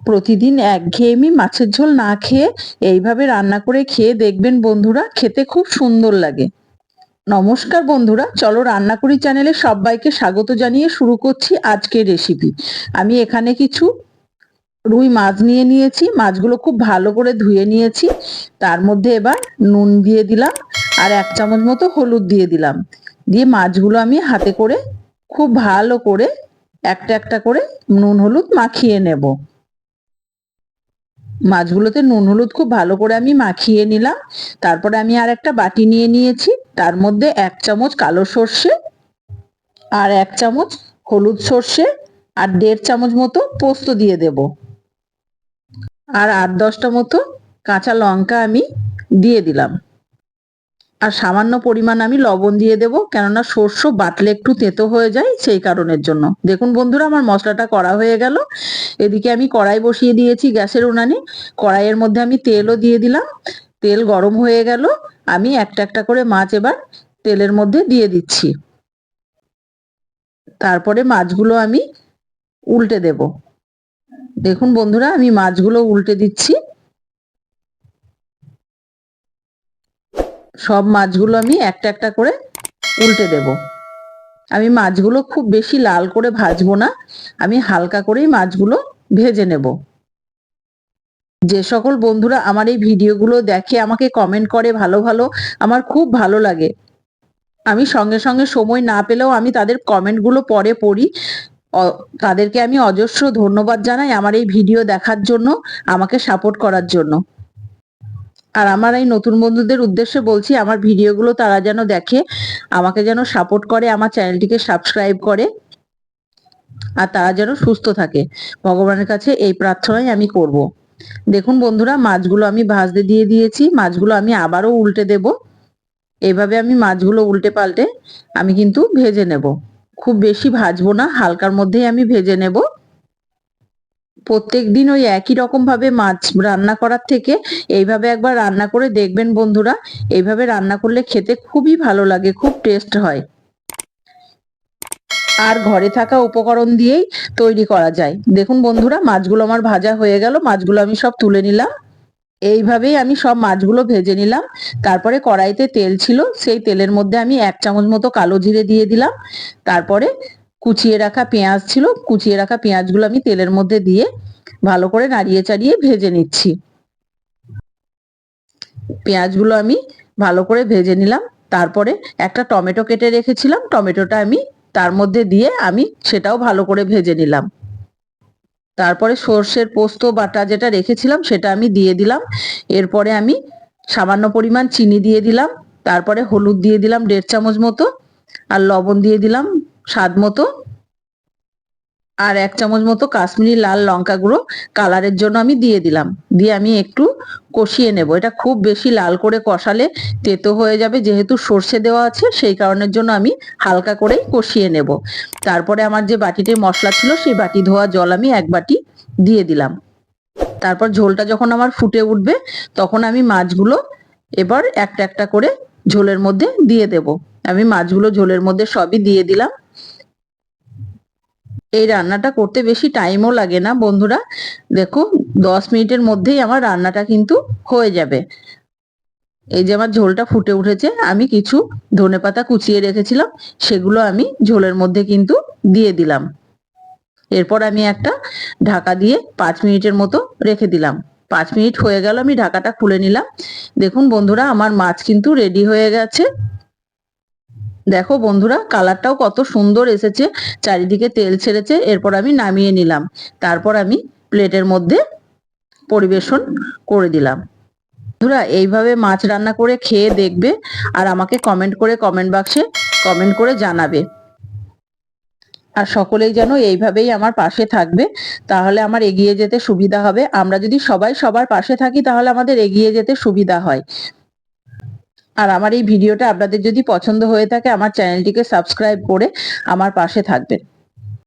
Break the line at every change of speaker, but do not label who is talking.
প্রতিদিন একঘেয়েমি মাছের ঝোল না খেয়ে এইভাবে রান্না করে খেয়ে দেখবেন বন্ধুরা, খেতে খুব সুন্দর লাগে। নমস্কার বন্ধুরা, চলো রান্না করি চ্যানেলে সবাইকে স্বাগত জানিয়ে শুরু করছি আজকের রেসিপি। আমি এখানে কিছু রুই মাছ নিয়ে নিয়েছি, মাছগুলো খুব ভালো করে ধুয়ে নিয়েছি। তার মধ্যে এবার নুন দিয়ে দিলাম আর 1 চামচ মতো হলুদ দিয়ে দিলাম। দিয়ে মাছগুলো আমি হাতে করে খুব ভালো করে একটা একটা করে নুন হলুদ মাখিয়ে নেব। মাছগুলোতে নুন হলুদ খুব ভালো করে আমি মাখিয়ে নিলাম। তারপরে আমি আর একটা বাটি নিয়ে নিয়েছি, তার মধ্যে 1 চামচ কালো সর্ষে আর 1 চামচ হলুদ সর্ষে আর 1.5 চামচ মতো পোস্ত দিয়ে দেব। আর 8-10টা মতো কাঁচা লঙ্কা আমি দিয়ে দিলাম। আর সামান্য পরিমাণ আমি লবণ দিয়ে দেব, কেননা সর্ষে বাটলে একটু তেতো হয়ে যায়, সেই কারণের জন্য। দেখুন বন্ধুরা, আমার মশলাটা করা হয়ে গেল। এদিকে আমি কড়াই বসিয়ে দিয়েছি গ্যাসের উনানে। কড়াইয়ের মধ্যে আমি তেলও দিয়ে দিলাম। তেল গরম হয়ে গেল। আমি একটা একটা করে মাছ এবার তেলের মধ্যে দিয়ে দিচ্ছি। তারপরে মাছগুলো আমি উল্টে দেব। দেখুন বন্ধুরা, আমি মাছগুলো উল্টে দিচ্ছি। সব মাছগুলো আমি একটা একটা করে উল্টে দেব। আমি মাছগুলো খুব বেশি লাল করে ভাজবো না, আমি হালকা করেই মাছগুলো ভেজে নেব। যে সকল বন্ধুরা আমার এই ভিডিওগুলো দেখে আমাকে কমেন্ট করে ভালো ভালো, আমার খুব ভালো লাগে। আমি সঙ্গে সঙ্গে সময় না পেলেও আমি তাদের কমেন্টগুলো পরে পড়ি। তাদেরকে আমি অজস্র ধন্যবাদ জানাই আমার এই ভিডিও দেখার জন্য, আমাকে সাপোর্ট করার জন্য। আর আমার এই নতুন বন্ধুদের উদ্দেশ্যে বলছি, আমার ভিডিওগুলো তারা যেন দেখে, আমাকে যেন সাপোর্ট করে, আমার চ্যানেলটিকে সাবস্ক্রাইব করে, আর তারা যেন সুস্থ থাকে। ভগবানের কাছে এই প্রার্থনাই আমি করব। দেখুন বন্ধুরা, মাছগুলো আমি ভাজতে দিয়ে দিয়েছি। মাছগুলো আমি আবারও উল্টে দেব। এইভাবে আমি মাছগুলো উল্টে পাল্টে আমি কিন্তু ভেজে নেব। খুব বেশি ভাজবো না, হালকার মধ্যেই আমি ভেজে নেব। প্রত্যেক দিন ওই একই রকম ভাবে মাছ রান্না করার থেকে এইভাবে একবার রান্না করে দেখবেন বন্ধুরা। এইভাবে রান্না করলে খেতে খুবই ভালো লাগে, খুব টেস্ট হয়। আর ঘরে থাকা উপকরণ দিয়েই তৈরি করা যায়। দেখুন বন্ধুরা, মাছগুলো আমার ভাজা হয়ে গেল। মাছগুলো আমি সব তুলে নিলাম। এইভাবেই আমি সব মাছগুলো ভেজে নিলাম। তারপরে কড়াইতে তেল ছিল, সেই তেলের মধ্যে আমি 1 চামচ মতো কালো জিরে দিয়ে দিলাম। তারপরে কুচিয়ে রাখা পেঁয়াজ ছিল, কুচিয়ে রাখা পেঁয়াজগুলো আমি তেলের মধ্যে দিয়ে ভালো করে নাড়িয়ে চাড়িয়ে ভেজে নিচ্ছি। পেঁয়াজগুলো আমি ভালো করে ভেজে নিলাম। তারপরে একটা টমেটো কেটে রেখেছিলাম, টমেটোটা আমি তার মধ্যে দিয়ে আমি সেটাও ভালো করে ভেজে নিলাম। তারপরে সর্ষের পোস্ত বাটা যেটা রেখেছিলাম সেটা আমি দিয়ে দিলাম। এরপরে আমি সামান্য পরিমাণ চিনি দিয়ে দিলাম। তারপরে হলুদ দিয়ে দিলাম 1.5 চামচ মতো, আর লবণ দিয়ে দিলাম স্বাদ মতো, আর 1 চামচ মতো কাশ্মীরি লাল লঙ্কা গুঁড়ো কালারের জন্য আমি দিয়ে দিলাম। দিয়ে আমি একটু কষিয়ে নেব। এটা খুব বেশি লাল করে কষালে তেতো হয়ে যাবে, যেহেতু সর্ষে দেওয়া আছে সেই কারণের জন্য আমি হালকা করেই কষিয়ে নেব। তারপরে আমার যে বাটিতে মশলা ছিল সেই বাটি ধোয়া জল আমি 1 বাটি দিয়ে দিলাম। তারপর ঝোলটা যখন আমার ফুটে উঠবে তখন আমি মাছগুলো এবার একটা একটা করে ঝোলের মধ্যে দিয়ে দেব। আমি মাছগুলো ঝোলের মধ্যে সবই দিয়ে দিলাম। এই রান্নাটা করতে বেশি টাইমও লাগে না বন্ধুরা। দেখো, 10 মিনিটের মধ্যেই আমার রান্নাটা কিন্তু হয়ে যাবে। এই যে আমার ঝোলটা ফুটে উঠেছে, আমি কিছু ধনেপাতা কুচিয়ে রেখেছিলাম, সেগুলো আমি ঝোলের মধ্যে কিন্তু দিয়ে দিলাম। এরপর আমি একটা ঢাকা দিয়ে 5 মিনিটের মতো রেখে দিলাম। 5 মিনিট হয়ে গেল, আমি ঢাকাটা খুলে নিলাম। দেখুন বন্ধুরা, আমার মাছ কিন্তু রেডি হয়ে গেছে। দেখো বন্ধুরা, কালারটাও কত সুন্দর এসেছে, চারিদিকে তেল ছেড়েছে। এরপর আমি নামিয়ে নিলাম। তারপর আমি প্লেটের মধ্যে পরিবেশন করে দিলাম। বন্ধুরা, এইভাবে মাছ রান্না করে খেয়ে দেখবে, আর আমাকে কমেন্ট করে কমেন্ট বাক্সে কমেন্ট করে জানাবে। আর সকলেই যেন এইভাবেই আমার পাশে থাকবে, তাহলে আমার এগিয়ে যেতে সুবিধা হবে। আমরা যদি সবাই সবার পাশে থাকি তাহলে আমাদের এগিয়ে যেতে সুবিধা হয়। আর আমার এই ভিডিওটা আপনাদের যদি পছন্দ হয়ে থাকে, আমার চ্যানেলটিকে সাবস্ক্রাইব করে আমার পাশে থাকবেন।